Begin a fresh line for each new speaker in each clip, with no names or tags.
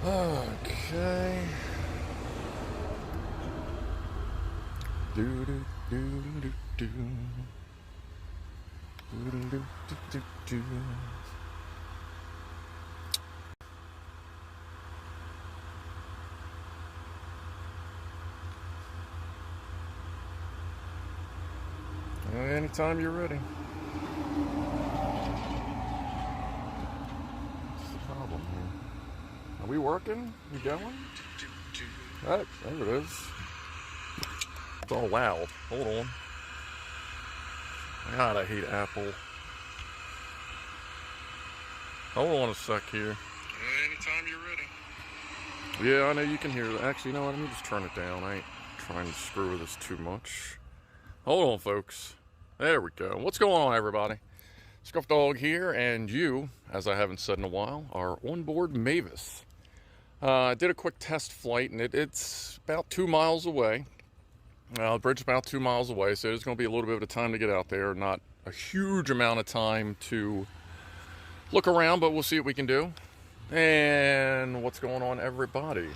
Okay. Do do do do do. Do do do do do. Anytime you're ready. What's the problem here? Are we working? You going? Oh, there it is. It's all loud. Hold on. God, I hate Apple. Hold on a sec here.
Anytime you're ready.
Yeah, I know you can hear that. Actually, you know what? Let me just turn it down. I ain't trying to screw with this too much. Hold on, folks. There we go. What's going on, everybody? Scrufdog here, and you, as I haven't said in a while, are on board Mavis. I did a quick test flight, and it's about 2 miles away. The bridge is about 2 miles away, so there's going to be a little bit of a time to get out there. Not a huge amount of time to look around, but we'll see what we can do. And what's going on, everybody?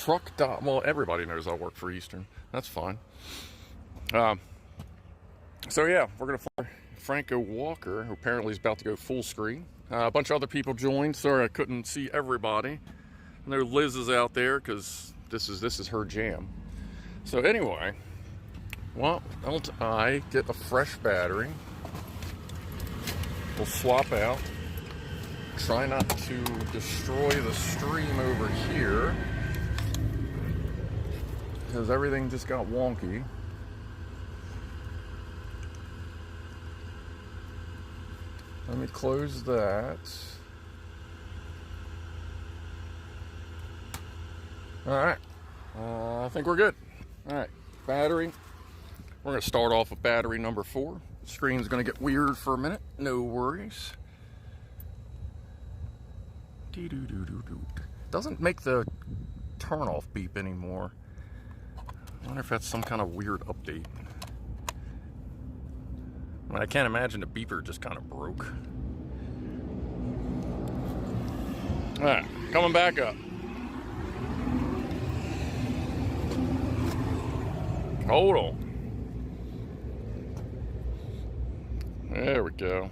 Well, everybody knows I work for Eastern. That's fine. So yeah, we're going to fly Franco Walker, who apparently is about to go full screen. A bunch of other people joined. Sorry I couldn't see everybody. I know Liz is out there because this is her jam. So anyway, why don't I get a fresh battery? We'll swap out. Try not to destroy the stream over here because everything just got wonky. Let me close that. Alright, I think we're good. Alright, battery. We're going to start off with battery number 4. The screen's going to get weird for a minute. No worries. Doesn't make the turn off beep anymore. I wonder if that's some kind of weird update. I mean, I can't imagine the beeper just kind of broke. Alright, coming back up. Hold on. There we go.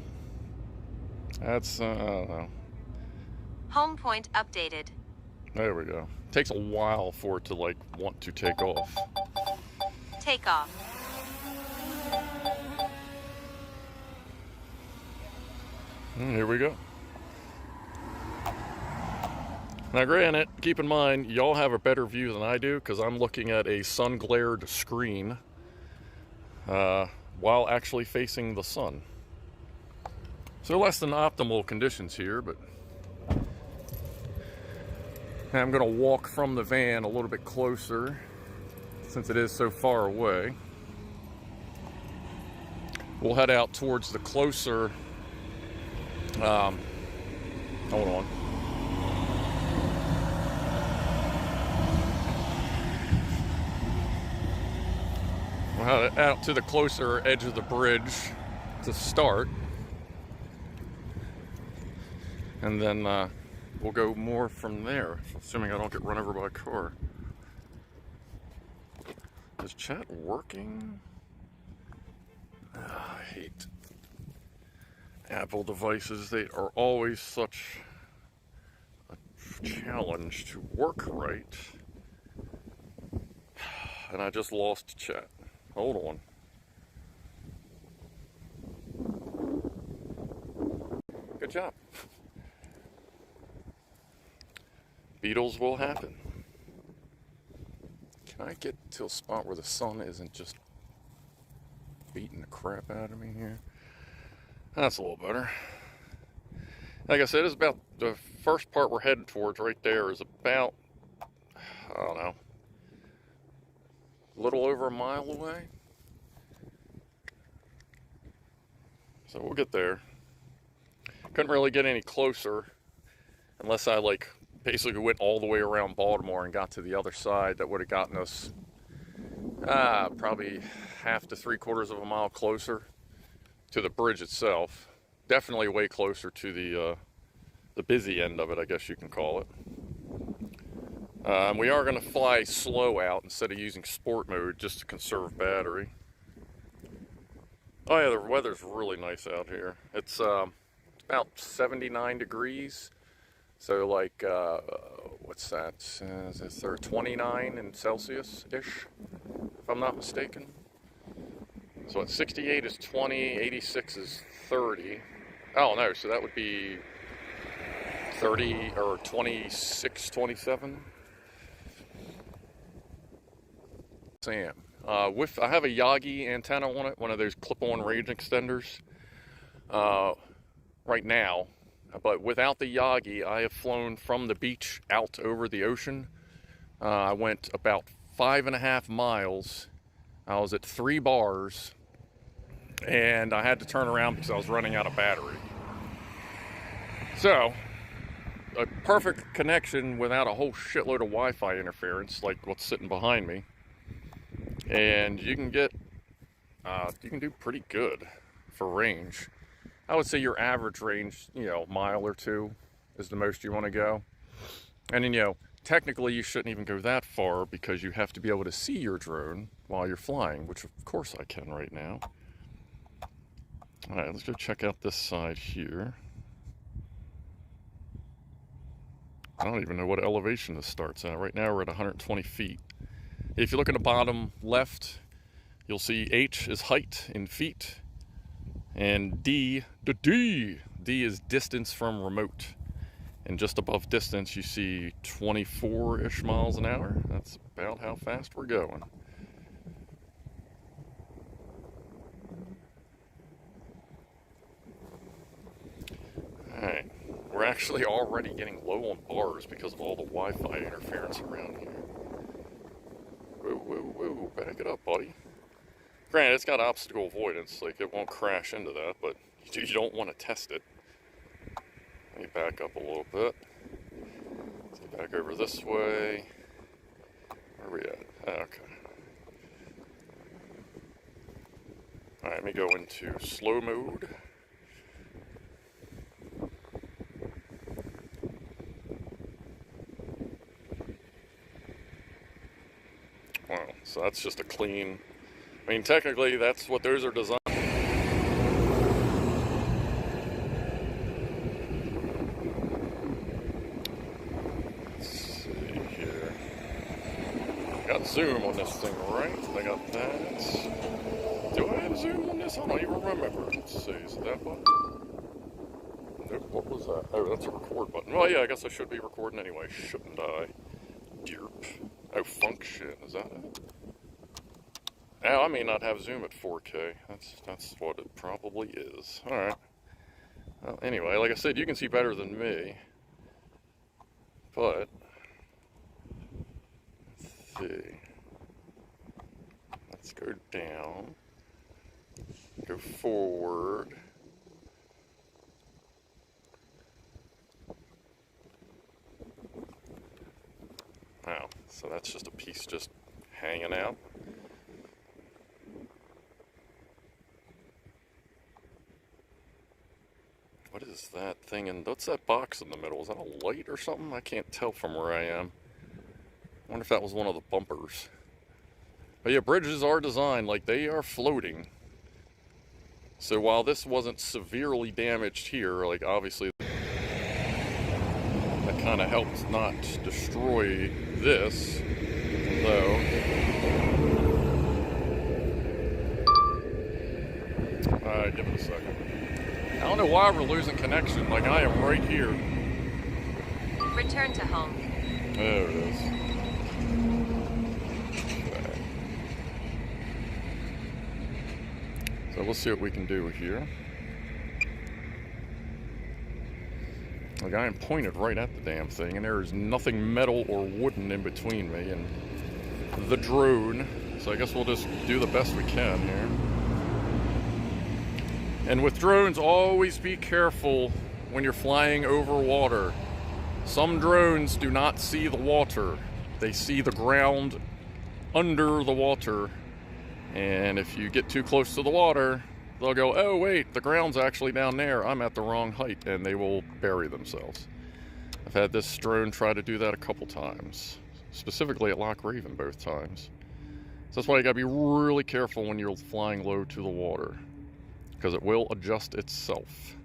That's, I don't know.
Home point updated.
There we go. Takes a while for it to, like, want to take off.
Take off.
And here we go. Now, granted, keep in mind, y'all have a better view than I do because I'm looking at a sun-glared screen while actually facing the sun. So less than optimal conditions here, but I'm going to walk from the van a little bit closer since it is so far away. We'll head out towards the closer, hold on. We'll head out to the closer edge of the bridge to start. And then we'll go more from there, assuming I don't get run over by a car. Is chat working? I hate Apple devices. They are always such a challenge to work right. And I just lost chat. Hold on. Good job. Beatles will happen. Can I get to a spot where the sun isn't just beating the crap out of me here? That's a little better. Like I said, it's about the first part we're heading towards right there is about, I don't know, a little over a mile away. So we'll get there. Couldn't really get any closer unless I like basically went all the way around Baltimore and got to the other side. That would have gotten us probably half to 3/4 of a mile closer to the bridge itself. Definitely way closer to the busy end of it, I guess you can call it. We are going to fly slow out instead of using sport mode just to conserve battery. Oh yeah, the weather's really nice out here. It's about 79 degrees. So like, what's that? Is there 29 in Celsius-ish, if I'm not mistaken? So at 68 is 20, 86 is 30. Oh no, so that would be 30 or 26, 27. Sam. I have a Yagi antenna on it, one of those clip-on range extenders right now. But without the Yagi, I have flown from the beach out over the ocean. I went about 5.5 miles. I was at 3 bars, and I had to turn around because I was running out of battery. So, a perfect connection without a whole shitload of Wi-Fi interference, like what's sitting behind me. And you can do pretty good for range. I would say your average range, mile or 2 is the most you want to go. And then, technically you shouldn't even go that far because you have to be able to see your drone while you're flying, which of course I can right now. All right, let's go check out this side here. I don't even know what elevation this starts at. Right now we're at 120 feet. If you look in the bottom left, you'll see H is height in feet, and D is distance from remote. And just above distance, you see 24-ish miles an hour. That's about how fast we're going. Alright, we're actually already getting low on bars because of all the Wi-Fi interference around here. Whoa, back it up, buddy. Granted, it's got obstacle avoidance, like it won't crash into that, but you don't want to test it. Let me back up a little bit. Let's get back over this way. Where are we at? Okay. Alright, let me go into slow mode. Wow, so that's just a clean... I mean, technically, that's what those are designed. Let's see here. Got zoom on this thing, right? I got that. Do I have zoom on this? I don't even remember. Let's see, is it that button? Nope, what was that? Oh, that's a record button. Well, yeah, I guess I should be recording anyway, shouldn't I? Derp. Oh, function, is that it? Now, I may not have zoom at 4K. That's what it probably is. Alright. Well, anyway, like I said, you can see better than me. But, let's see. Let's go down. Go forward. Wow, so that's just a piece just hanging out. What is that thing? And what's that box in the middle? Is that a light or something? I can't tell from where I am. I wonder if that was one of the bumpers. But yeah, bridges are designed like they are floating. So while this wasn't severely damaged here, like obviously that kind of helped not destroy this, though. Alright, give it a second. I don't know why we're losing connection, like I am right here.
Return to home.
There it is. Okay. So let's see what we can do here. Like I am pointed right at the damn thing, and there is nothing metal or wooden in between me and the drone. So I guess we'll just do the best we can here. And with drones, always be careful when you're flying over water. Some drones do not see the water. They see the ground under the water. And if you get too close to the water, they'll go, oh wait, the ground's actually down there. I'm at the wrong height, and they will bury themselves. I've had this drone try to do that a couple times. specifically at Loch Raven both times. So that's why you gotta be really careful when you're flying low to the water, because it will adjust itself.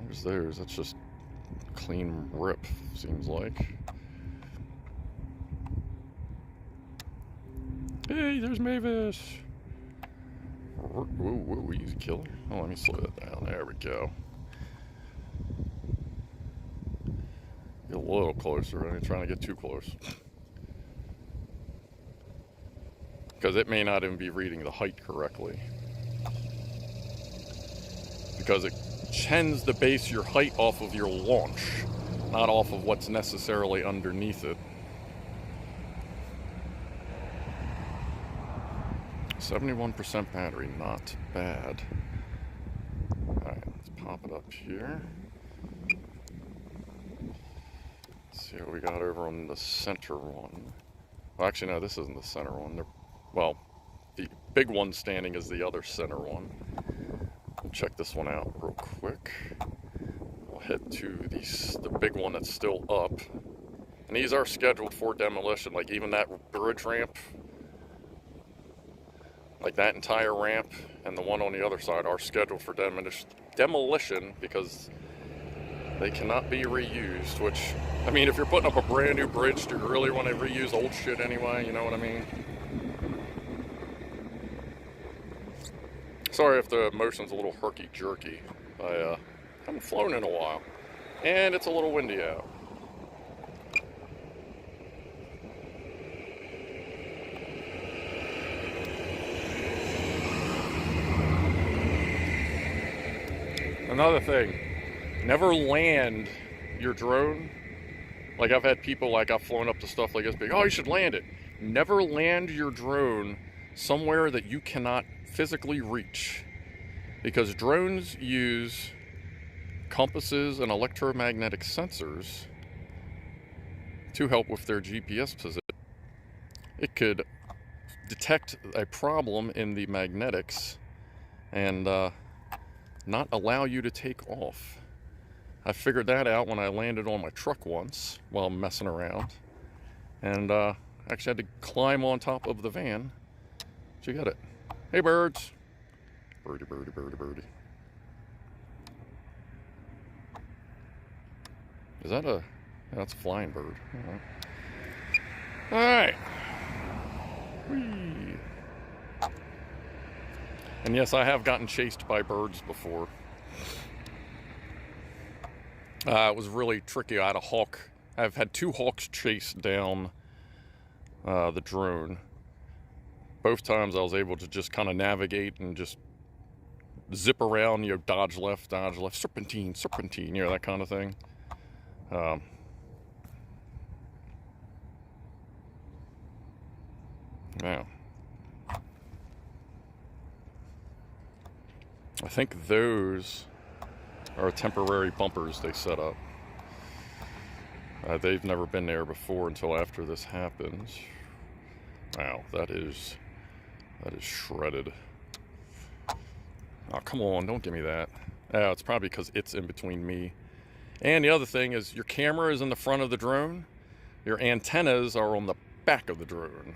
There's theirs. That's just clean rip, seems like. Hey, there's Mavis. Whoa, whoa, easy killer. Oh, let me slow that down. There we go. Get a little closer. I ain't trying to get too close. Because it may not even be reading the height correctly. Because it tends to base your height off of your launch, not off of what's necessarily underneath it. 71% battery, not bad. Alright, let's pop it up here. Let's see what we got over on the center one. Well, actually, no, this isn't the center one. Well, the big one standing is the other center one. We'll check this one out real quick. We'll head to the big one that's still up. And these are scheduled for demolition, like even that bridge ramp. Like that entire ramp and the one on the other side are scheduled for demolition because they cannot be reused, which, I mean, if you're putting up a brand new bridge, do you really want to reuse old shit anyway? You know what I mean? Sorry if the motion's a little herky-jerky. I haven't flown in a while. And it's a little windy out. Another thing, never land your drone. Like I've had people, like I've flown up to stuff like this, big, oh, you should land it. Never land your drone somewhere that you cannot physically reach. Because drones use compasses and electromagnetic sensors to help with their GPS position. It could detect a problem in the magnetics and not allow you to take off. I figured that out when I landed on my truck once while messing around. And actually had to climb on top of the van to get it. Hey birds. Birdie, birdie, birdie, birdie. Is that a... Yeah, that's a flying bird. Alright. Whee. And yes, I have gotten chased by birds before. It was really tricky. I had a hawk. I've had two hawks chase down the drone. Both times I was able to just kind of navigate and just zip around, you know, dodge left, serpentine, serpentine, you know, that kind of thing. Now, I think those are temporary bumpers they set up. They've never been there before until after this happens. Wow, that is shredded. Oh, come on, don't give me that. Oh, it's probably because it's in between me. And the other thing is your camera is in the front of the drone. Your antennas are on the back of the drone.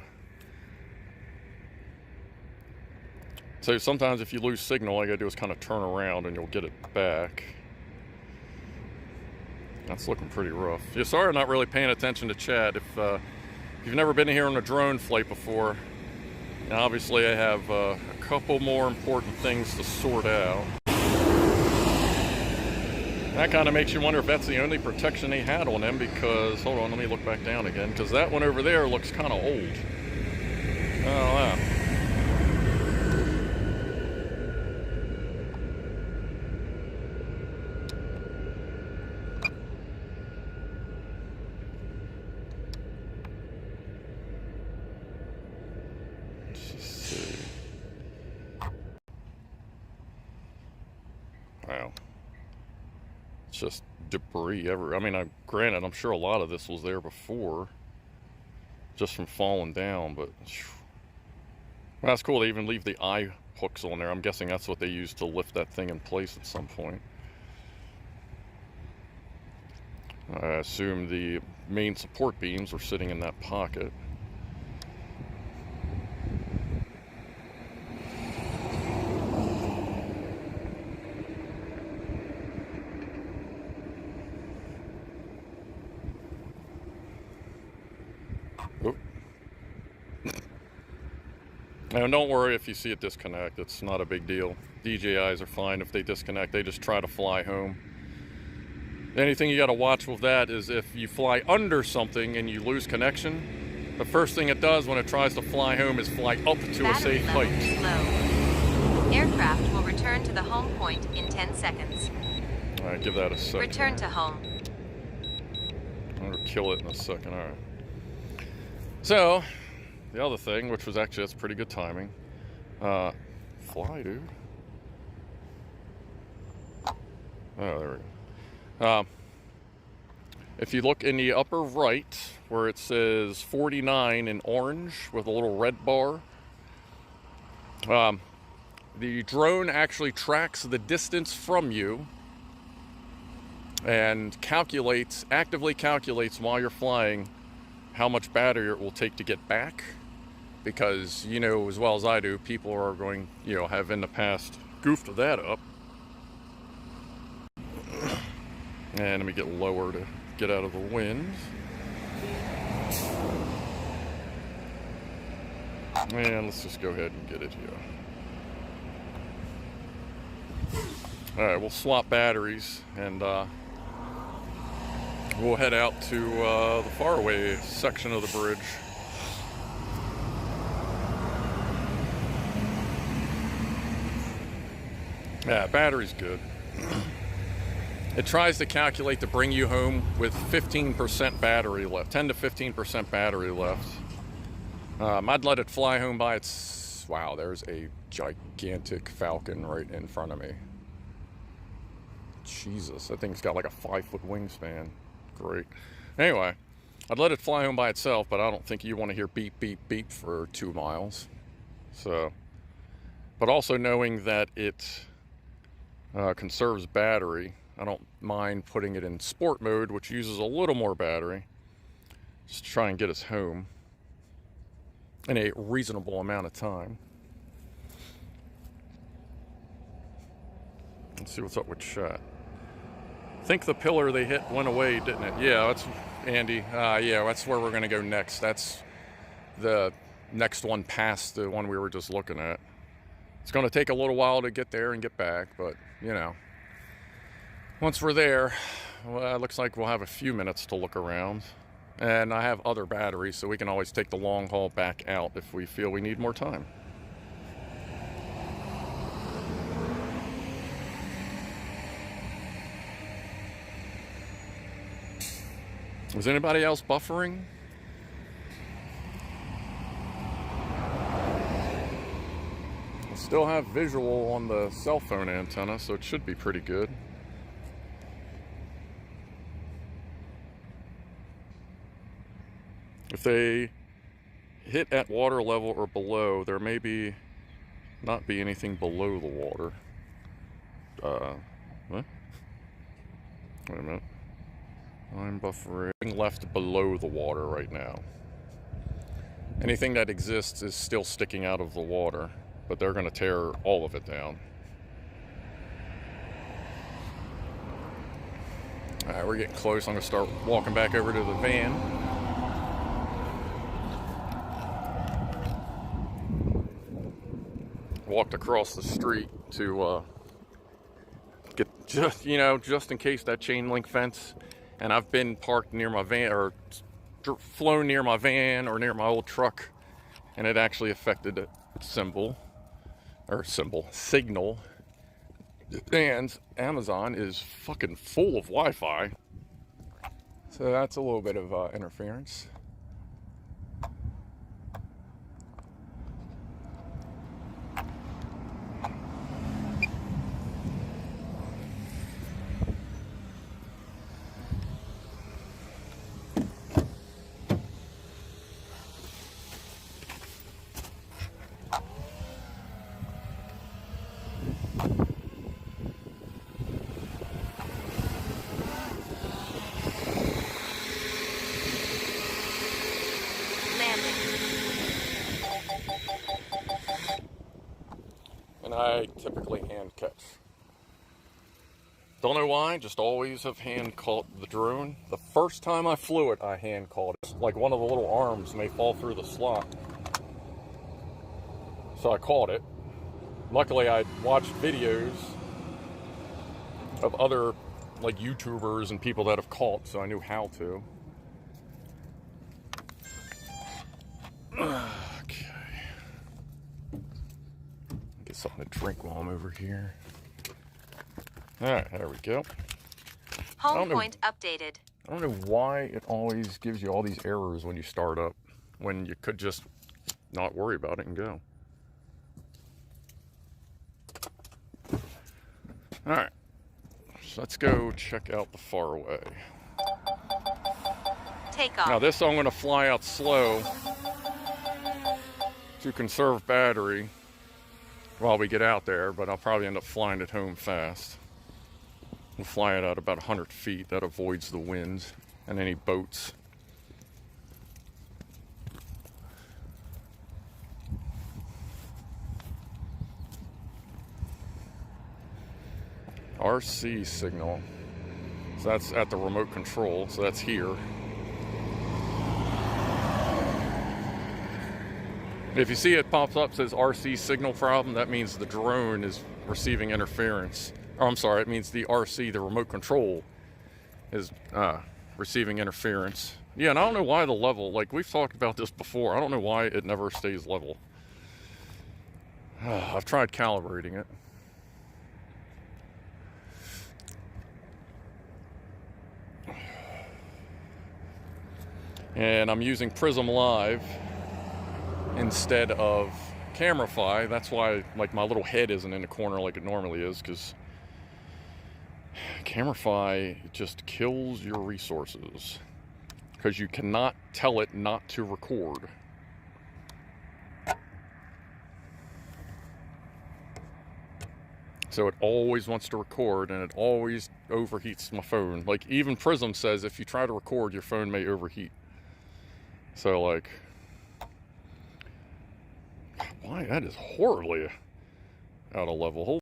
So sometimes if you lose signal, all you gotta do is kind of turn around and you'll get it back. That's looking pretty rough. Yeah, sorry I'm not really paying attention to chat. If you've never been here on a drone flight before, now obviously I have a couple more important things to sort out. That kind of makes you wonder if that's the only protection they had on them, because, hold on, let me look back down again, because that one over there looks kind of old. Oh, wow. Wow. It's just debris everywhere. I mean, granted, I'm sure a lot of this was there before, just from falling down, but well, that's cool. They even leave the eye hooks on there. I'm guessing that's what they use to lift that thing in place at some point. I assume the main support beams are sitting in that pocket. Oh. And don't worry if you see it disconnect, it's not a big deal. DJIs are fine if they disconnect, they just try to fly home. The only thing you gotta watch with that is if you fly under something and you lose connection, the first thing it does when it tries to fly home is fly up to a safe height.
Low. Aircraft will return to the home point in 10 seconds.
Alright, give that a second.
Return to home.
I'm gonna kill it in a second, alright. So, the other thing, which was actually, that's pretty good timing. Fly, dude. Oh, there we go. If you look in the upper right, where it says 49 in orange with a little red bar, the drone actually tracks the distance from you and actively calculates while you're flying how much battery it will take to get back. Because, you know as well as I do, people are going, have in the past goofed that up. And let me get lower to get out of the wind. And let's just go ahead and get it here. Alright, we'll swap batteries and we'll head out to the faraway section of the bridge. Yeah, battery's good. It tries to calculate to bring you home with 15% battery left, 10 to 15% battery left. I'd let it fly home by its... Wow, there's a gigantic falcon right in front of me. Jesus, that thing's got like a 5-foot wingspan. Great. Anyway, I'd let it fly home by itself, but I don't think you want to hear beep, beep, beep for 2 miles. So, but also knowing that it conserves battery, I don't mind putting it in sport mode, which uses a little more battery, just to try and get us home in a reasonable amount of time. Let's see what's up with chat. I think the pillar they hit went away, didn't it? Yeah, that's Andy. Yeah, that's where we're going to go next. That's the next one past the one we were just looking at. It's going to take a little while to get there and get back, but, once we're there, well, it looks like we'll have a few minutes to look around. And I have other batteries, so we can always take the long haul back out if we feel we need more time. Is anybody else buffering? I still have visual on the cell phone antenna, so it should be pretty good. If they hit at water level or below, there may not be anything below the water. What? Wait a minute. I'm buffering. Left below the water right now. Anything that exists is still sticking out of the water, but they're going to tear all of it down. Alright, we're getting close. I'm going to start walking back over to the van. Walked across the street to get just in case that chain link fence, and I've been parked near my van or flown near my van or near my old truck, and it actually affected the signal. And Amazon is fucking full of Wi-Fi, so that's a little bit of interference. I typically hand catch. Don't know why, just always have hand caught the drone. The first time I flew it, I hand caught it. Like one of the little arms may fall through the slot. So I caught it. Luckily, I watched videos of other like YouTubers and people that have caught, so I knew how to. Okay. Get something to drink while I'm over here. Alright, there we go.
Home point updated.
I don't know why it always gives you all these errors when you start up, when you could just not worry about it and go. Alright, so let's go check out the faraway.
Take off.
Now this I'm going to fly out slow to conserve battery while we get out there, but I'll probably end up flying it home fast. We'll fly it at about 100 feet. That avoids the winds and any boats. RC signal. So that's at the remote control. So that's here. If you see it pops up, says RC signal problem, that means the drone is receiving interference. Oh, I'm sorry, it means the RC, the remote control, is receiving interference. Yeah, and I don't know why the level, like we've talked about this before, I don't know why it never stays level. I've tried calibrating it. And I'm using Prism Live instead of Camify. That's why like my little head isn't in the corner like it normally is, because Camify just kills your resources because you cannot tell it not to record. So it always wants to record, and it always overheats my phone. Like even Prism says if you try to record, your phone may overheat. So like, why, that is horribly out of level. Hold.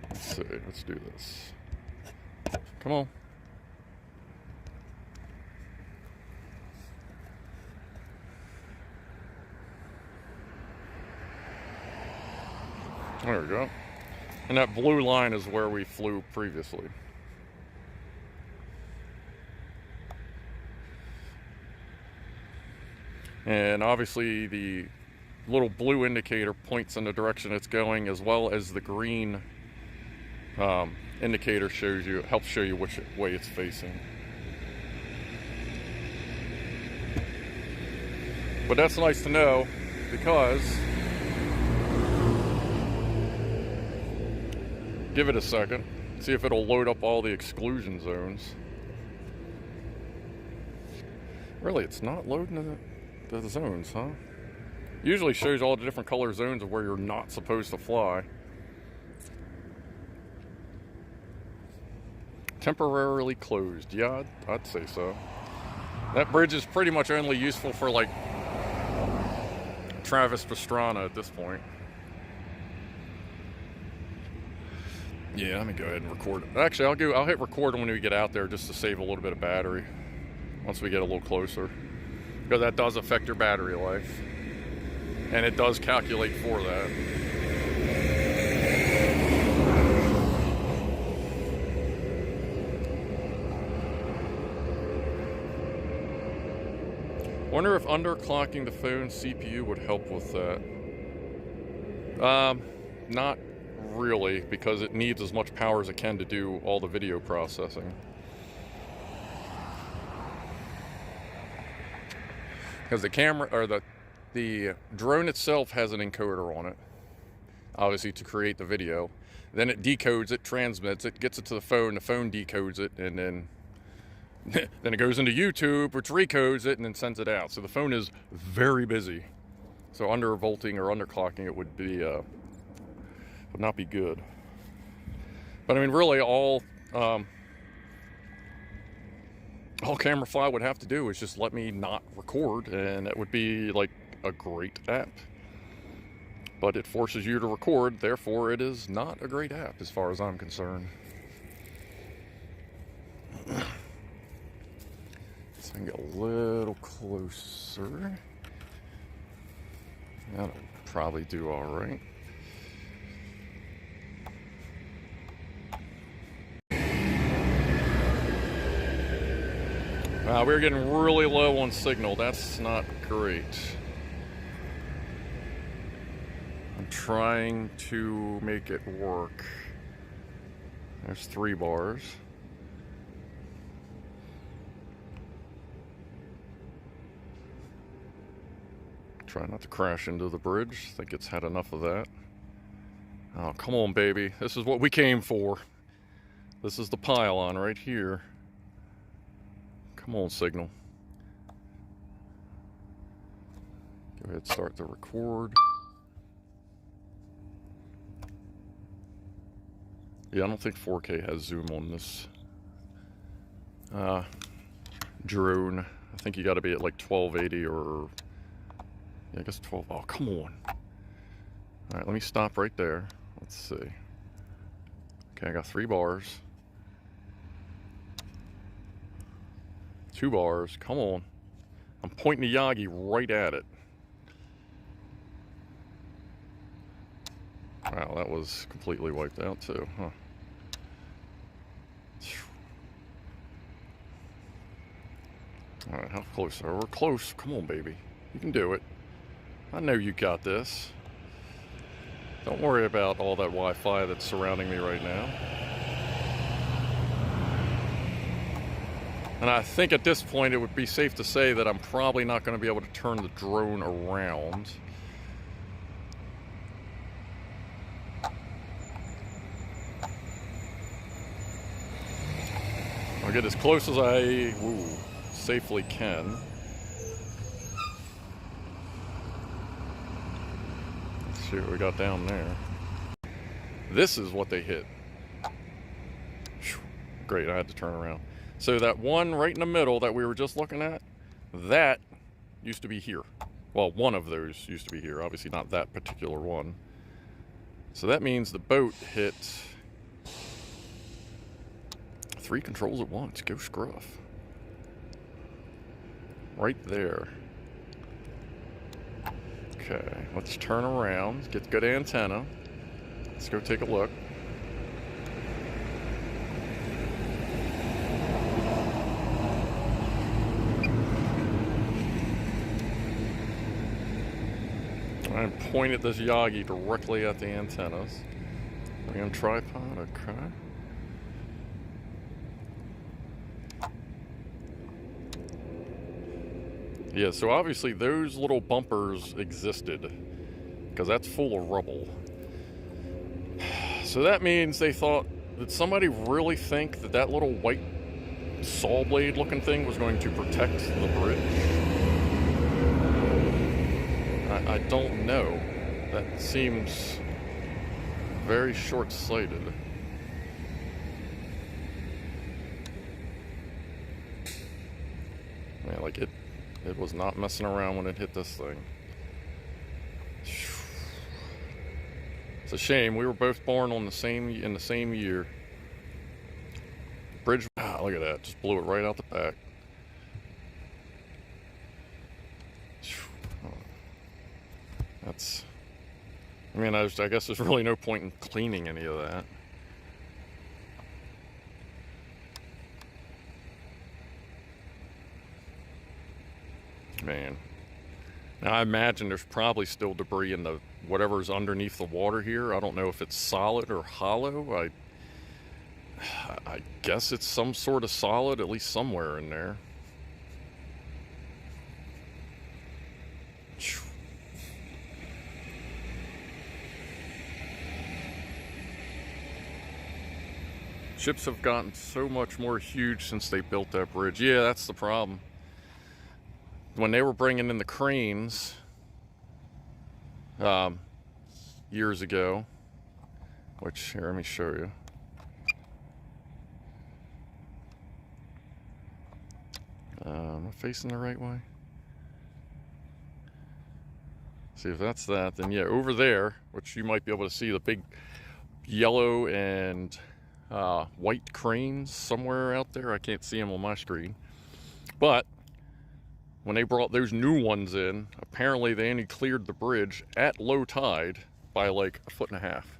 Let's see, let's do this. Come on. There we go. And that blue line is where we flew previously. And obviously the little blue indicator points in the direction it's going, as well as the green indicator shows you, helps show you which way it's facing. But that's nice to know, because give it a second, see if it'll load up all the exclusion zones. Really, it's not loading the zones, huh? Usually shows all the different color zones of where you're not supposed to fly. Temporarily closed. Yeah, I'd say so. That bridge is pretty much only useful for like Travis Pastrana at this point. Yeah, let me go ahead and record it. Actually, I'll hit record when we get out there just to save a little bit of battery once we get a little closer, because that does affect your battery life, and it does calculate for that. Wonder if underclocking the phone CPU would help with that. Not really, because it needs as much power as it can to do all the video processing. Because the camera, or the drone itself has an encoder on it, obviously to create the video. Then it decodes it, transmits it, gets it to the phone decodes it, and then then it goes into YouTube, which recodes it and then sends it out. So the phone is very busy. So undervolting or underclocking it would be would not be good. But I mean, really, all Camify would have to do is just let me not record, and it would be like a great app. but it forces you to record, therefore it is not a great app as far as I'm concerned. So I can get a little closer. That'll probably do all right. We're getting really low on signal. That's not great. I'm trying to make it work. There's 3 bars. Try not to crash into the bridge. I think it's had enough of that. Oh, come on, baby. This is what we came for. This is the pylon right here. Come on, signal. Go ahead, start the record. Yeah, I don't think 4K has zoom on this drone. I think you got to be at like 1280 or, yeah, I guess 12. Oh, come on. All right, let me stop right there. Let's see. Okay, I got 3 bars. 2 bars. Come on. I'm pointing the Yagi right at it. Wow, that was completely wiped out too, huh? Alright, how close are we? We're close. Come on, baby. You can do it. I know you got this. Don't worry about all that Wi-Fi that's surrounding me right now. And I think at this point it would be safe to say that I'm probably not going to be able to turn the drone around. I'll get as close as I safely can. Let's see what we got down there. This is what they hit. Great, I had to turn around. So that one right in the middle that we were just looking at, that used to be here. Well, one of those used to be here. Obviously not that particular one. So that means the boat hit 3 controls at once. Go Scruff. Right there. Okay, let's turn around. Get good antenna. Let's go take a look. I pointed this Yagi directly at the antennas. Are we on tripod? Okay. Yeah, so obviously those little bumpers existed because that's full of rubble. So that means they thought, did somebody really think that that little white saw blade looking thing was going to protect the bridge? I don't know. That seems very short-sighted. Man, like it was not messing around when it hit this thing. It's a shame. We were both born on in the same year. Bridge, look at that. Just blew it right out the back. That's, I mean, I guess there's really no point in cleaning any of that. Man. Now I imagine there's probably still debris in the whatever's underneath the water here. I don't know if it's solid or hollow. I guess it's some sort of solid, at least somewhere in there. Ships have gotten so much more huge since they built that bridge. Yeah, that's the problem. When they were bringing in the cranes years ago, which, here, let me show you. Am I facing the right way? See if that's that. Then yeah, over there, which you might be able to see the big yellow and white cranes somewhere out there. I can't see them on my screen. But when they brought those new ones in, apparently they only cleared the bridge at low tide by like 1.5 feet.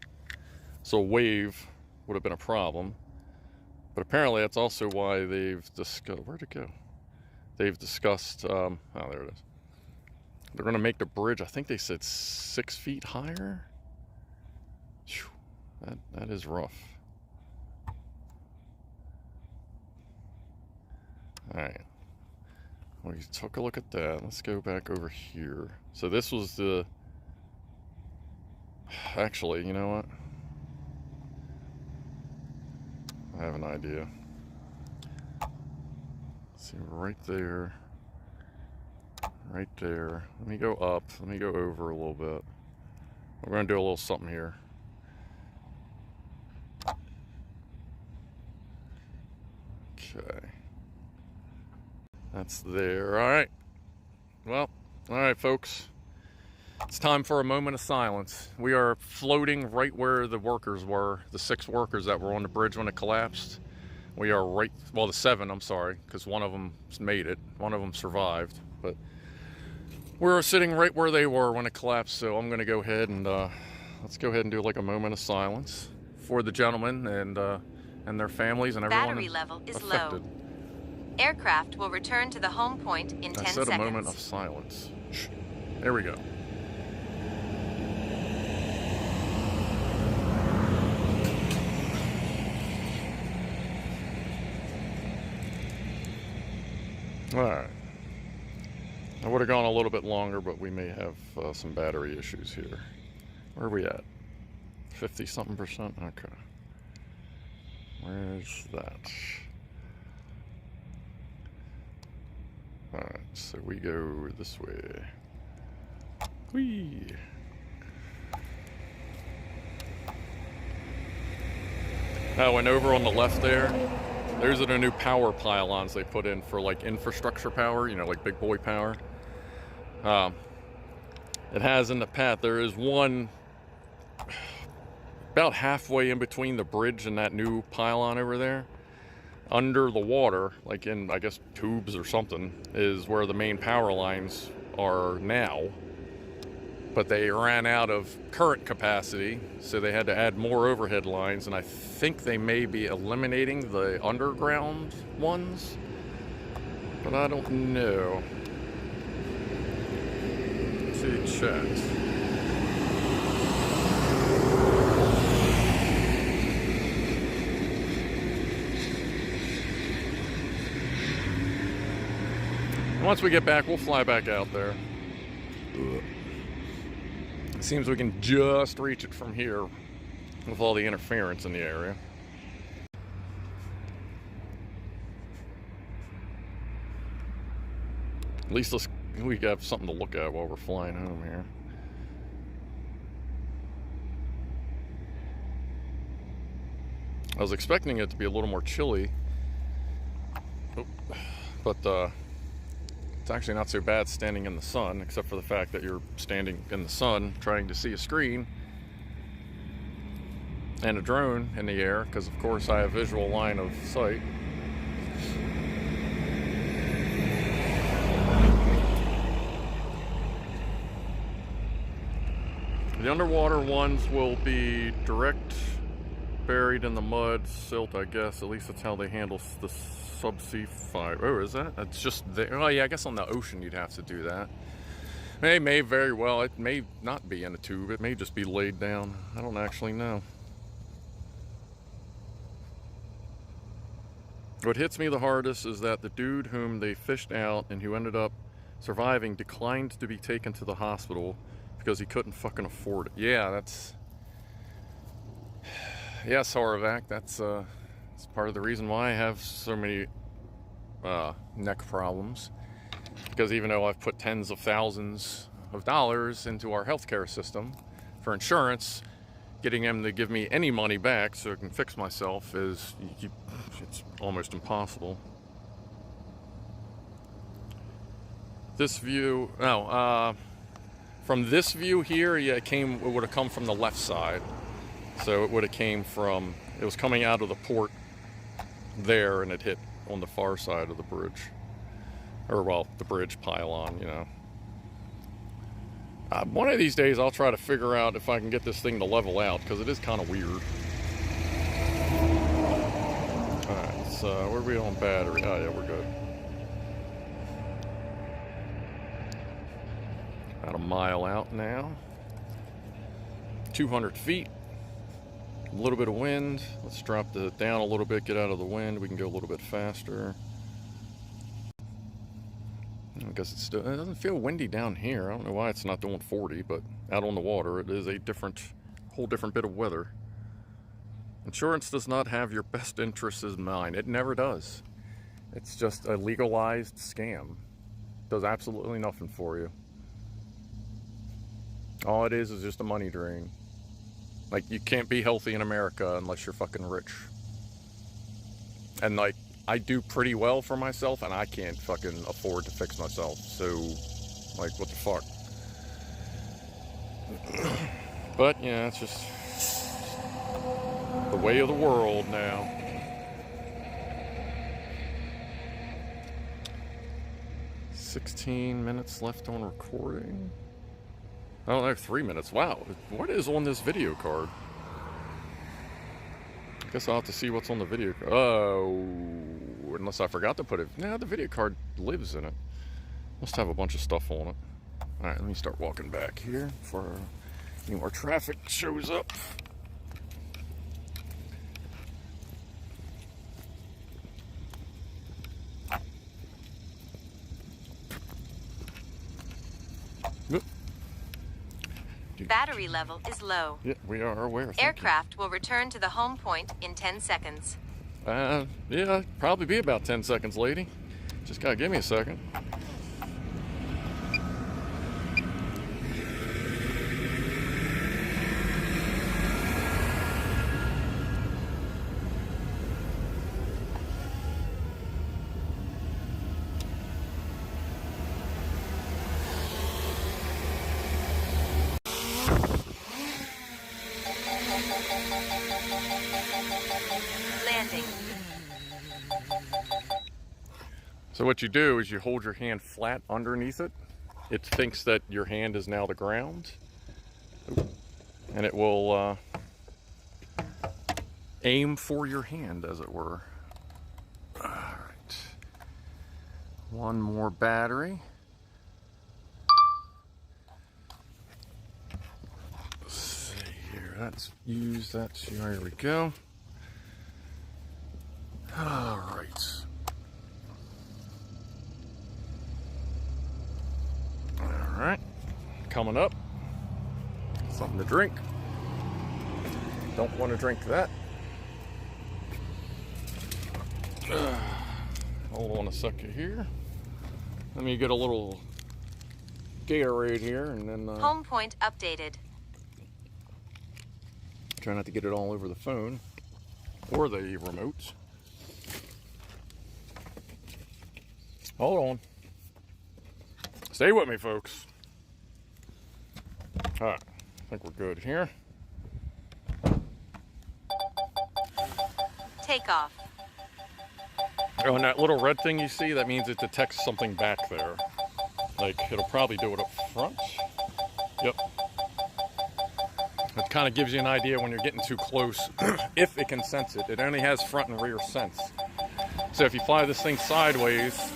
So a wave would have been a problem. But apparently that's also why they've discussed, where'd it go? They've discussed, oh, there it is. They're going to make the bridge, I think they said 6 feet higher. Whew, that is rough. All right. We took a look at that. Let's go back over here. So this was the, actually, you know what? I have an idea. Let's see, right there. Right there. Let me go up. Let me go over a little bit. We're going to do a little something here. Okay. That's there. All right. Well, all right, folks. It's time for a moment of silence. We are floating right where the workers were, the 6 workers that were on the bridge when it collapsed. We are right, well, the 7, I'm sorry, because one of them made it. One of them survived. But we're sitting right where they were when it collapsed, so I'm going to go ahead and let's go ahead and do like a moment of silence for the gentlemen and their families and everyone
Battery level is
affected.
low. Aircraft will return to the home point in 10
I
seconds.
said a moment of silence. Shh. There we go. All right. I would have gone a little bit longer, but we may have some battery issues here. Where are we at? 50-something%? Okay. Where's that? All right, so we go this way. Whee! Oh, and over on the left there, those are the new power pylons they put in for like infrastructure power, you know, like big boy power. It has in the path, there is one about halfway in between the bridge and that new pylon over there. Under the water, like in, I guess, tubes or something, is where the main power lines are now. But they ran out of current capacity, so they had to add more overhead lines, and I think they may be eliminating the underground ones, but I don't know. Let's see, chat. Once we get back, we'll fly back out there. It seems we can just reach it from here with all the interference in the area. At least we have something to look at while we're flying home here. I was expecting it to be a little more chilly, but it's actually not so bad standing in the sun, except for the fact that you're standing in the sun trying to see a screen and a drone in the air, because of course I have visual line of sight. The underwater ones will be direct buried in the mud, silt, I guess. At least that's how they handle the subsea fiber. Oh, is that? It's just there. Oh, yeah, I guess on the ocean you'd have to do that. It may very well, it may not be in a tube. It may just be laid down. I don't actually know. What hits me the hardest is that the dude whom they fished out and who ended up surviving declined to be taken to the hospital because he couldn't fucking afford it. Yeah, that's... Yes, Horvath, that's part of the reason why I have so many neck problems. Because even though I've put tens of thousands of dollars into our healthcare system for insurance, getting them to give me any money back so I can fix myself is, it's almost impossible. This view, From this view here, yeah, it would have come from the left side. So it would have came from, it was coming out of the port there, and it hit on the far side of the bridge. Or, well, the bridge pylon, you know. One of these days, I'll try to figure out if I can get this thing to level out, because it is kind of weird. Alright, so where are we on battery? Oh, yeah, we're good. About a mile out now. 200 feet. A little bit of wind. Let's drop it down a little bit, get out of the wind. We can go a little bit faster. I guess it doesn't feel windy down here. I don't know why it's not doing 40, but out on the water, it is a whole different bit of weather. Insurance does not have your best interests in mind. It never does. It's just a legalized scam. Does absolutely nothing for you. All it is just a money drain. Like, you can't be healthy in America unless you're fucking rich. And, like, I do pretty well for myself, and I can't fucking afford to fix myself. So, like, what the fuck? But, yeah, it's just the way of the world now. "16 minutes left on recording." I don't know, 3 minutes. Wow, what is on this video card? I guess I'll have to see what's on the video card. Oh, unless I forgot to put it. Nah, the video card lives in it. Must have a bunch of stuff on it. Alright, let me start walking back here before any more traffic shows up.
Battery level is low.
Yeah, we are aware.
Aircraft will return to the home point in 10 seconds.
Yeah, probably be about 10 seconds, lady. Just gotta give me a second.
Landing.
So what you do is you hold your hand flat underneath it. It thinks that your hand is now the ground. And it will aim for your hand, as it were. All right. One more battery. Let's see here. That's used. That's here. Here we go. All right. All right. Coming up. Something to drink. Don't want to drink that. Hold on a second here. Let me get a little Gatorade here, and then
Home point updated.
try not to get it all over the phone or the remote. Hold on. Stay with me, folks. All right, I think we're good here.
Take off.
Oh, and that little red thing you see, that means it detects something back there. Like, it'll probably do it up front. Yep. It kind of gives you an idea when you're getting too close, if it can sense it. It only has front and rear sense. So if you fly this thing sideways,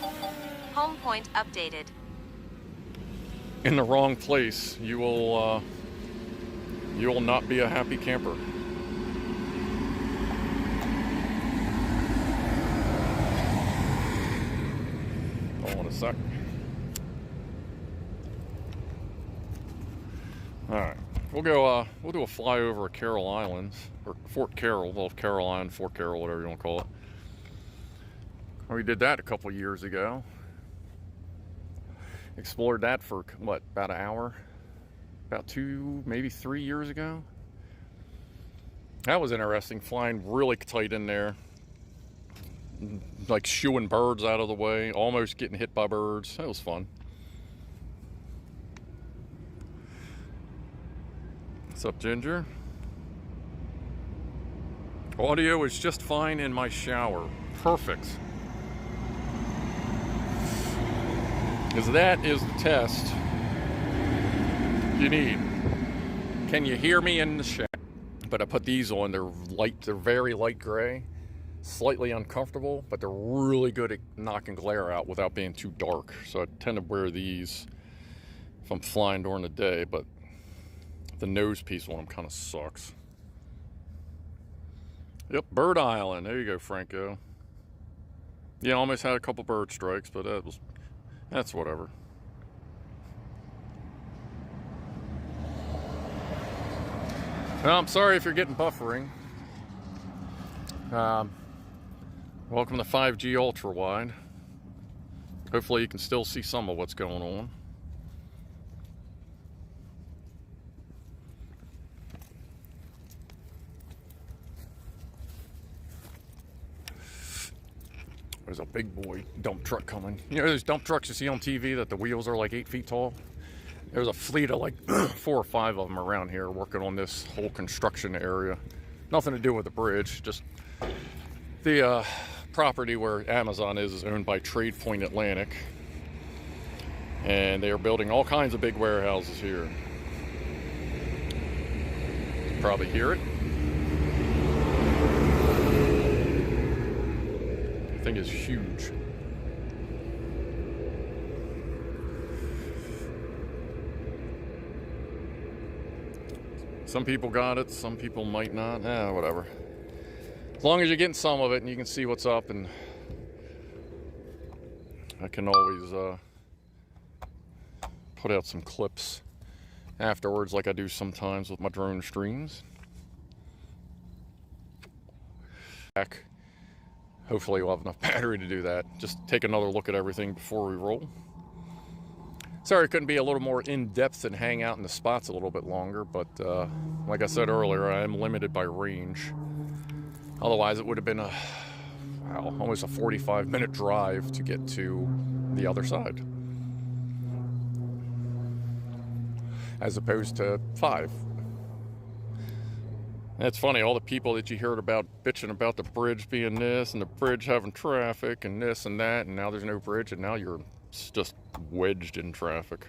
Home point updated.
in the wrong place, you will not be a happy camper. Hold on a sec. All right, we'll go. We'll do a flyover of Carroll Islands, or Fort Carroll, well, Carroll Island, Fort Carroll, whatever you want to call it. We did that a couple years ago. Explored that for, what, about an hour? About 2, maybe 3 years ago. That was interesting, flying really tight in there. Like shooing birds out of the way, almost getting hit by birds. That was fun. What's up, Ginger? Audio is just fine in my shower. Perfect. Because that is the test you need. Can you hear me in the shower? But I put these on. They're light. They're very light gray. Slightly uncomfortable, but they're really good at knocking glare out without being too dark. So I tend to wear these if I'm flying during the day, but the nose piece on them kind of sucks. Yep, Bird Island. There you go, Franco. Yeah, almost had a couple bird strikes, but that's whatever. Well, I'm sorry if you're getting buffering. Welcome to 5G Ultra Wide. Hopefully you can still see some of what's going on. There's a big boy dump truck coming. You know those dump trucks you see on TV that the wheels are like 8 feet tall? There's a fleet of like 4 or 5 of them around here working on this whole construction area. Nothing to do with the bridge, just the property where Amazon is owned by Trade Point Atlantic. And they are building all kinds of big warehouses here. You can probably hear it. The thing is huge. Some people got it, some people might not. Whatever. As long as you're getting some of it and you can see what's up, and I can always put out some clips afterwards like I do sometimes with my drone streams. Back. Hopefully we'll have enough battery to do that. Just take another look at everything before we roll. Sorry I couldn't be a little more in-depth and hang out in the spots a little bit longer, but like I said earlier, I am limited by range. Otherwise it would have been almost a 45-minute drive to get to the other side. As opposed to 5. And it's funny, all the people that you heard about bitching about the bridge being this and the bridge having traffic and this and that, and now there's no bridge and now you're just wedged in traffic.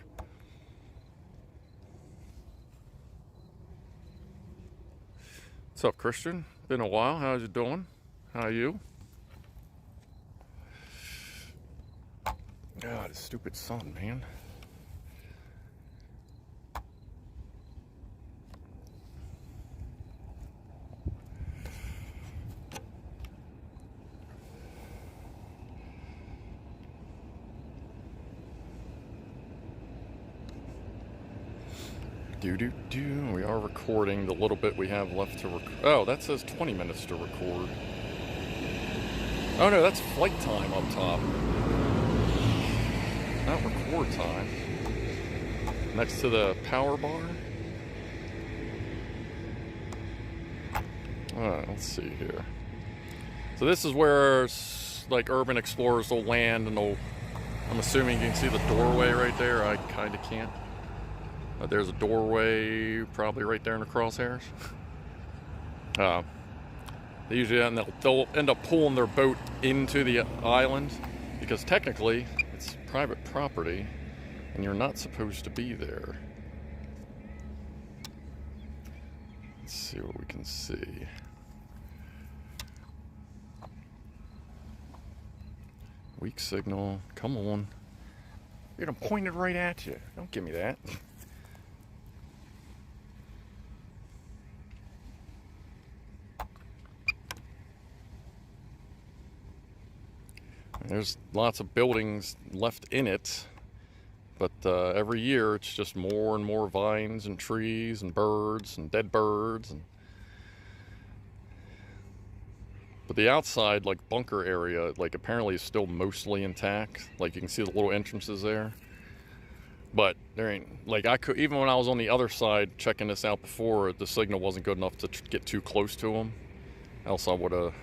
What's up, Christian? Been a while. How's you doing? How are you? God, this stupid sun, man. We are recording the little bit we have left to record. Oh, that says 20 minutes to record. Oh no, that's flight time up top. Not record time. Next to the power bar. Alright, let's see here. So this is where like urban explorers will land, and I'm assuming you can see the doorway right there. I kind of can't. There's a doorway probably right there in the crosshairs. They usually they'll end up pulling their boat into the island because technically it's private property and you're not supposed to be there. Let's see what we can see. Weak signal. Come on. You're gonna point it right at you. Don't give me that. There's lots of buildings left in it, but every year it's just more and more vines and trees and birds and dead birds. But the outside, like bunker area, like apparently is still mostly intact. Like you can see the little entrances there. But there ain't, like even when I was on the other side checking this out before, the signal wasn't good enough to get too close to them. Else I would have,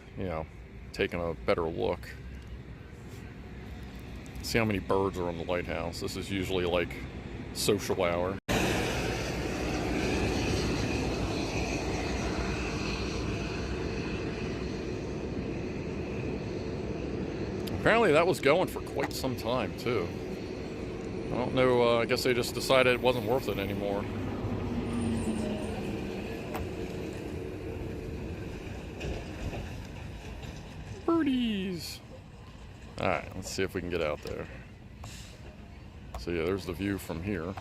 taken a better look. See how many birds are on the lighthouse. This is usually like social hour. Apparently that was going for quite some time too. I don't know, I guess they just decided it wasn't worth it anymore. Birdies! Alright, let's see if we can get out there. So yeah, there's the view from here.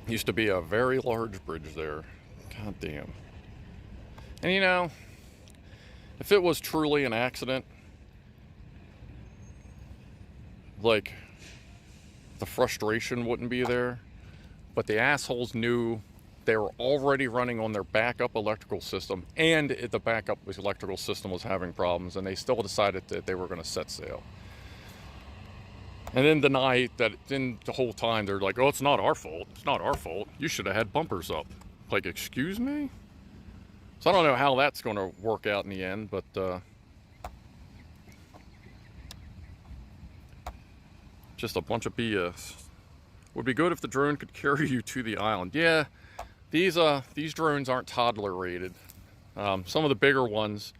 Used to be a very large bridge there. God damn. And you know, if it was truly an accident, like, the frustration wouldn't be there. But the assholes knew they were already running on their backup electrical system, and the backup electrical system was having problems, and they still decided that they were going to set sail. And then deny that, then the whole time they're like, oh, it's not our fault. It's not our fault. You should have had bumpers up. Like, excuse me? So I don't know how that's going to work out in the end, but just a bunch of BS. Would be good if the drone could carry you to the island. Yeah, these drones aren't toddler rated. Some of the bigger ones,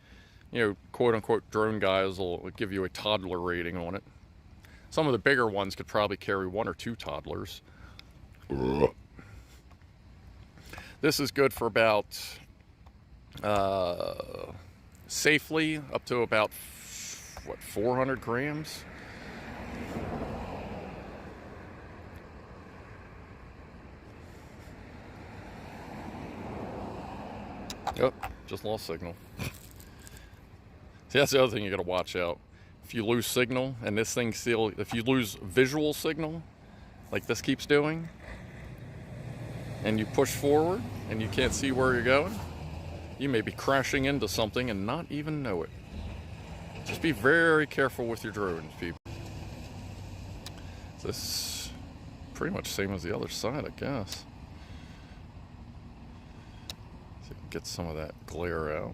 you know, quote unquote drone guys will give you a toddler rating on it. Some of the bigger ones could probably carry 1 or 2 toddlers. This is good for about safely up to about what, 400 grams. Yep, just lost signal. See, that's the other thing you gotta watch out. If you lose signal, and this thing still, if you lose visual signal, like this keeps doing, and you push forward, and you can't see where you're going, you may be crashing into something and not even know it. Just be very careful with your drones, people. This is pretty much same as the other side, I guess. Get some of that glare out.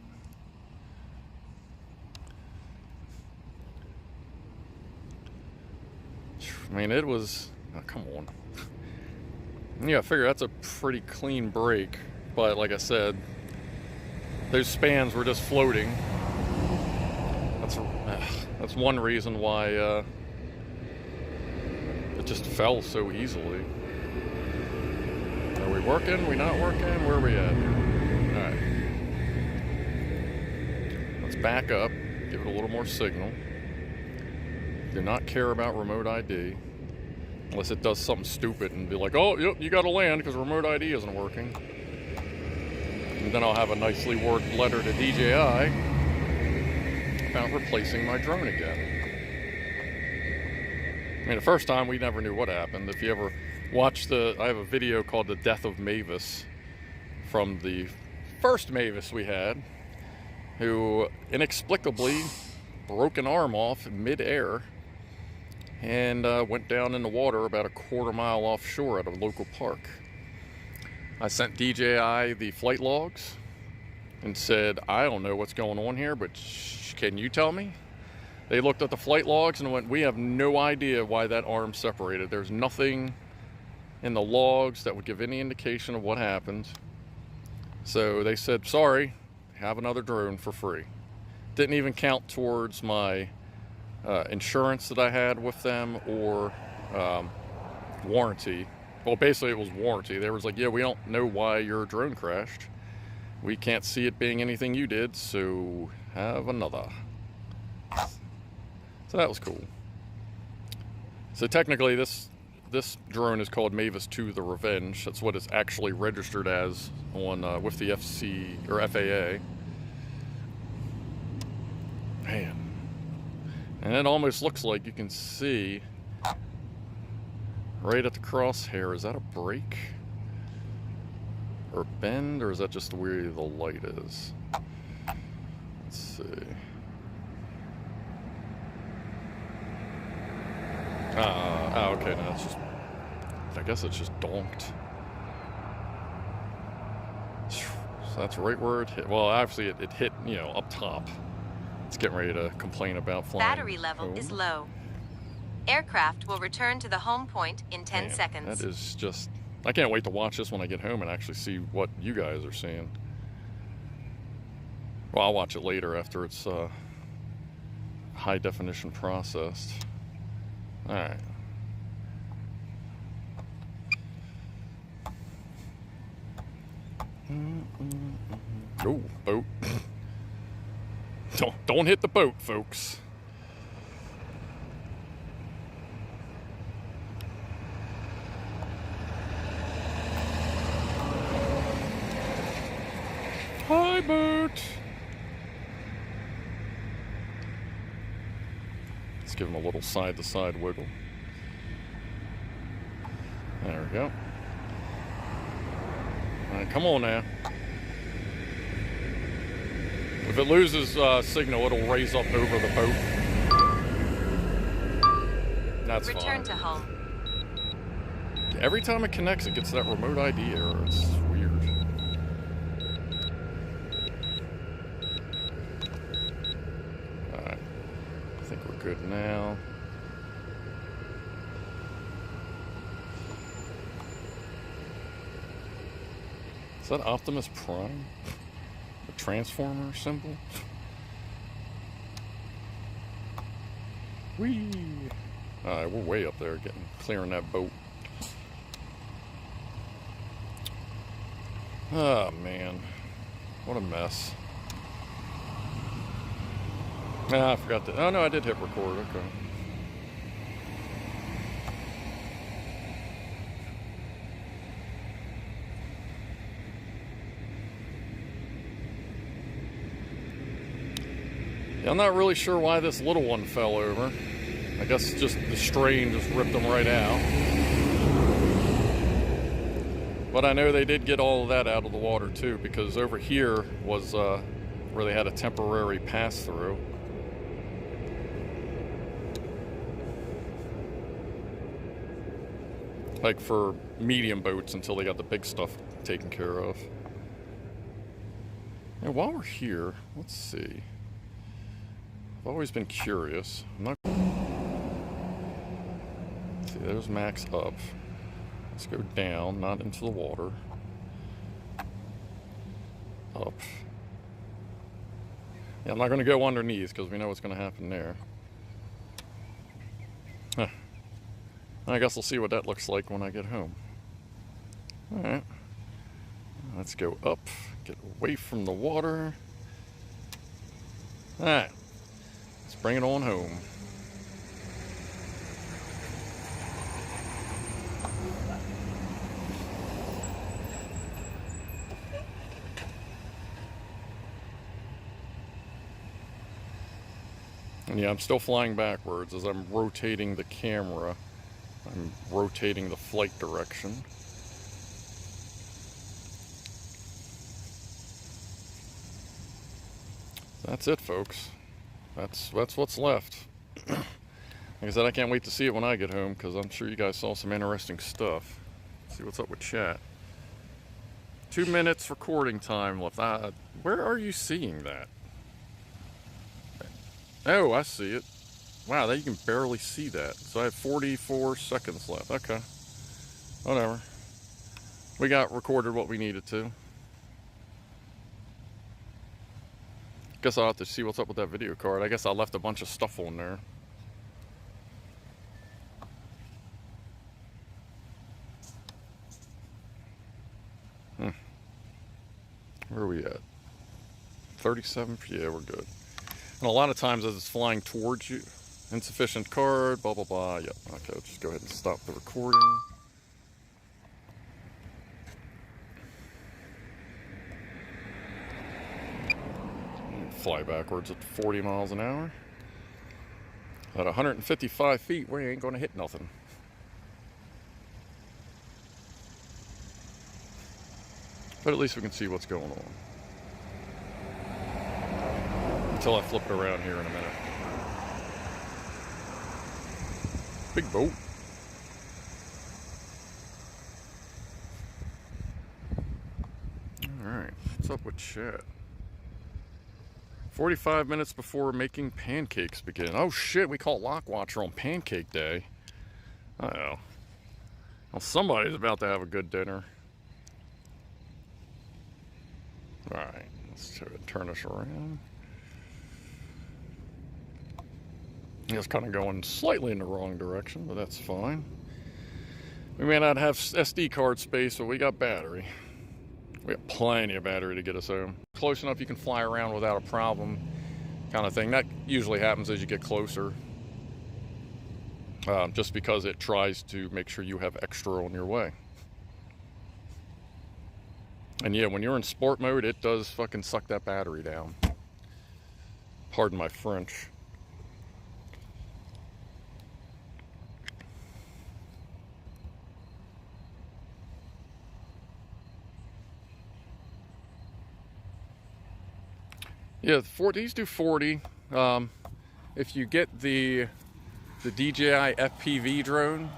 I mean, it was, oh, come on. Yeah, I figure that's a pretty clean break, but like I said, those spans were just floating. That's one reason why it just fell so easily. Are we working? We not working? Where are we at? Alright. Let's back up, give it a little more signal. Do not care about remote ID. Unless it does something stupid and be like, oh, yep, you gotta land because remote ID isn't working. And then I'll have a nicely worded letter to DJI about replacing my drone again. I mean, the first time we never knew what happened. If you ever watched I have a video called The Death of Mavis from the first Mavis we had, who inexplicably broke an arm off mid-air and went down in the water about a quarter-mile offshore at a local park. I sent DJI the flight logs and said, I don't know what's going on here, but can you tell me? They looked at the flight logs and went, we have no idea why that arm separated. There's nothing in the logs that would give any indication of what happened. So they said, sorry, have another drone for free. Didn't even count towards my insurance that I had with them or warranty. Well, basically it was warranty. They was like, yeah, we don't know why your drone crashed. We can't see it being anything you did, so have another. So that was cool. So technically this drone is called Mavis 2 The Revenge. That's what it's actually registered as on with the FC or FAA. Man. And it almost looks like you can see right at the crosshair. Is that a brake? Or bend? Or is that just where the light is? Let's see. Oh, okay, no, it's just, I guess it's just donked. So that's right where it hit. Well, obviously it hit, you know, up top. It's getting ready to complain about flying.
Battery level is low. Aircraft will return to the home point in 10 seconds.
That is just, I can't wait to watch this when I get home and actually see what you guys are seeing. Well, I'll watch it later after it's high definition processed. All right. Oh, boat. Don't hit the boat, folks. Hi, boat. Let's give him a little side-to-side wiggle. There we go. All right, come on now. If it loses signal, it'll raise up over the boat. That's fine.
Return to home.
Every time it connects, it gets that remote ID error. It's weird. Alright. I think we're good now. Is that Optimus Prime? The Transformer symbol? Whee! Alright, we're way up there clearing that boat. Oh man, what a mess. Ah, I forgot to, oh no, I did hit record, okay. Yeah, I'm not really sure why this little one fell over. I guess just the strain just ripped them right out. But I know they did get all of that out of the water too, because over here was where they had a temporary pass-through. Like for medium boats until they got the big stuff taken care of. And while we're here, let's see. I've always been curious. I'm not. See, there's max up. Let's go down, not into the water. Up. Yeah, I'm not going to go underneath because we know what's going to happen there. Huh. I guess we'll see what that looks like when I get home. Alright. Let's go up, get away from the water. Alright. Let's bring it on home. And yeah, I'm still flying backwards as I'm rotating the camera. I'm rotating the flight direction. That's it, folks. That's what's left. Like I said, I can't wait to see it when I get home because I'm sure you guys saw some interesting stuff. Let's see what's up with chat. 2 minutes recording time left. Where are you seeing that? Oh, I see it. Wow, you can barely see that. So I have 44 seconds left. Okay. Whatever. We got recorded what we needed to. Guess I'll have to see what's up with that video card. I guess I left a bunch of stuff on there. Where are we at? 37? Yeah, we're good. And a lot of times as it's flying towards you, insufficient card, blah, blah, blah. Yep, okay, let's just go ahead and stop the recording. Fly backwards at 40 miles an hour. At 155 feet, we ain't gonna hit nothing. But at least we can see what's going on. Until I flip it around here in a minute. Big boat. Alright, what's up with chat? 45 minutes before making pancakes begin. Oh shit, we caught Lockwatcher on Pancake Day. Uh-oh. Well, somebody's about to have a good dinner. Alright, let's turn this around. It's kind of going slightly in the wrong direction, but that's fine. We may not have SD card space, but we got battery. We got plenty of battery to get us home. Close enough you can fly around without a problem, kind of thing. That usually happens as you get closer. Just because it tries to make sure you have extra on your way. And yeah, when you're in sport mode, it does fucking suck that battery down. Pardon my French. Yeah, these do 40. If you get the DJI FPV drone,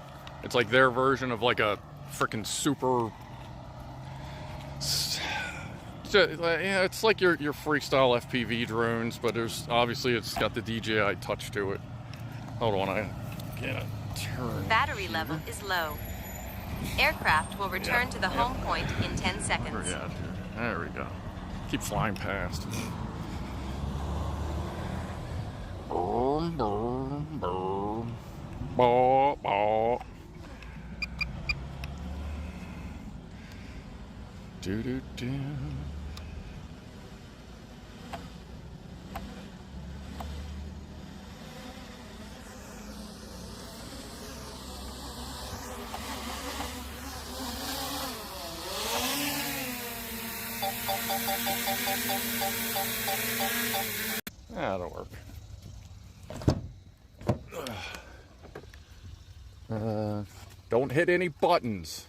it's like their version of like a freaking super. Yeah, it's like your freestyle FPV drones, but there's obviously it's got the DJI touch to it. Hold on, I gotta turn.
Battery level is low. Aircraft will return to the home point in 10 seconds.
There we go. Keep flying past. Boom, boom, boom. Ball, ball. Do do do. That'll work. Don't hit any buttons.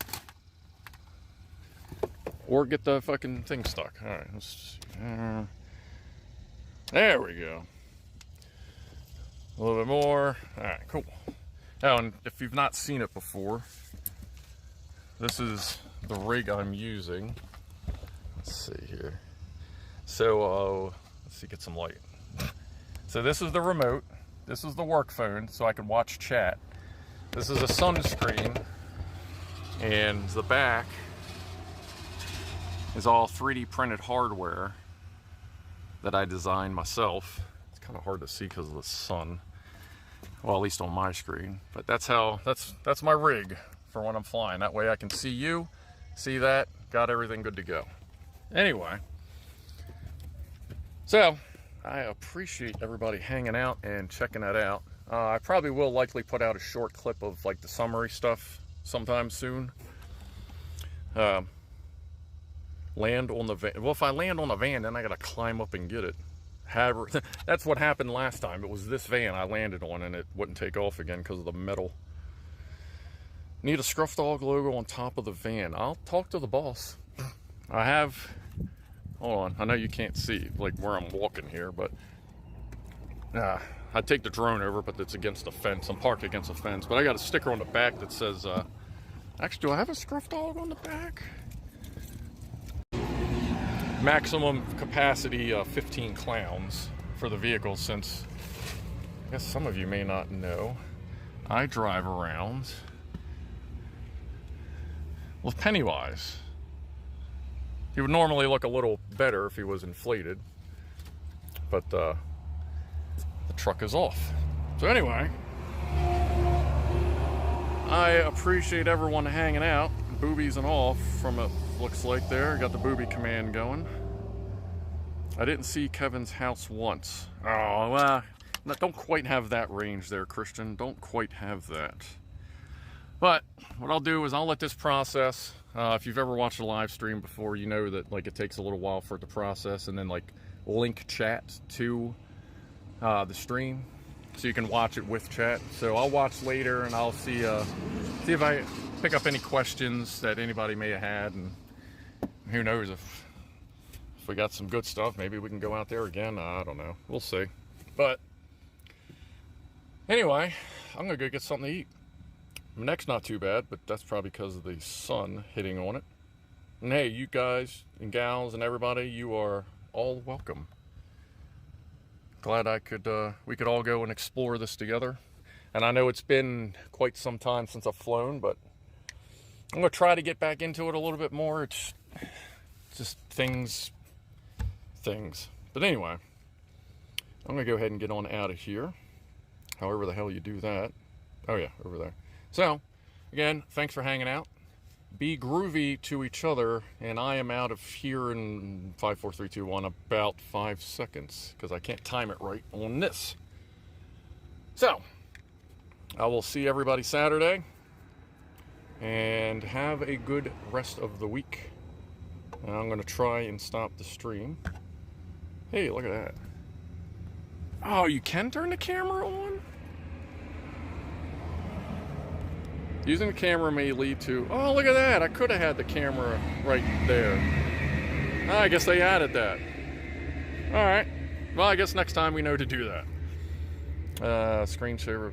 Or get the fucking thing stuck. Alright, let's there we go. A little bit more. Alright, cool. Oh, and if you've not seen it before, this is the rig I'm using. Let's see here. So, let's see, get some light. So this is the remote. This is the work phone, so I can watch chat. This is a sunscreen, and the back is all 3D printed hardware that I designed myself. It's kind of hard to see because of the sun. Well, at least on my screen. But that's my rig for when I'm flying. That way I can see you, see that, got everything good to go. Anyway, so I appreciate everybody hanging out and checking that out. I probably will likely put out a short clip of like the summary stuff sometime soon. Land on the van. Well, if I land on the van, then I gotta climb up and get it. That's what happened last time. It was this van I landed on and it wouldn't take off again because of the metal. Need a Scrufdog logo on top of the van. I'll talk to the boss. I have, hold on, I know you can't see like where I'm walking here, but I'd take the drone over, but it's against the fence. I'm parked against the fence, but I got a sticker on the back that says, actually, do I have a Scrufdog on the back? Maximum capacity 15 clowns for the vehicle, since I guess some of you may not know, I drive around with Pennywise. He would normally look a little better if he was inflated, but the truck is off. So anyway, I appreciate everyone hanging out, boobies and all, from it looks like there. Got the booby command going. I didn't see Kevin's house once. Oh, well, don't quite have that range there, Christian. Don't quite have that. But what I'll do is I'll let this process. If you've ever watched a live stream before, you know that like it takes a little while for it to process and then like link chat to the stream so you can watch it with chat. So I'll watch later and I'll see if I pick up any questions that anybody may have had, and who knows, if we got some good stuff, maybe we can go out there again. I don't know, we'll see. But anyway, I'm gonna go get something to eat. My neck's not too bad, but that's probably because of the sun hitting on it. And hey, you guys and gals and everybody, you are all welcome. Glad we could all go and explore this together. And I know it's been quite some time since I've flown, but I'm gonna try to get back into it a little bit more. It's just things. But anyway, I'm gonna go ahead and get on out of here. However the hell you do that. Oh yeah, over there. So, again, thanks for hanging out. Be groovy to each other, and I am out of here in 5, 4, 3, 2, 1 about 5 seconds, because I can't time it right on this. So, I will see everybody Saturday, and have a good rest of the week. And I'm going to try and stop the stream. Hey, look at that. Oh, you can turn the camera on? Using the camera may lead to... Oh, look at that. I could have had the camera right there. Oh, I guess they added that. Alright. Well, I guess next time we know to do that. Screensaver...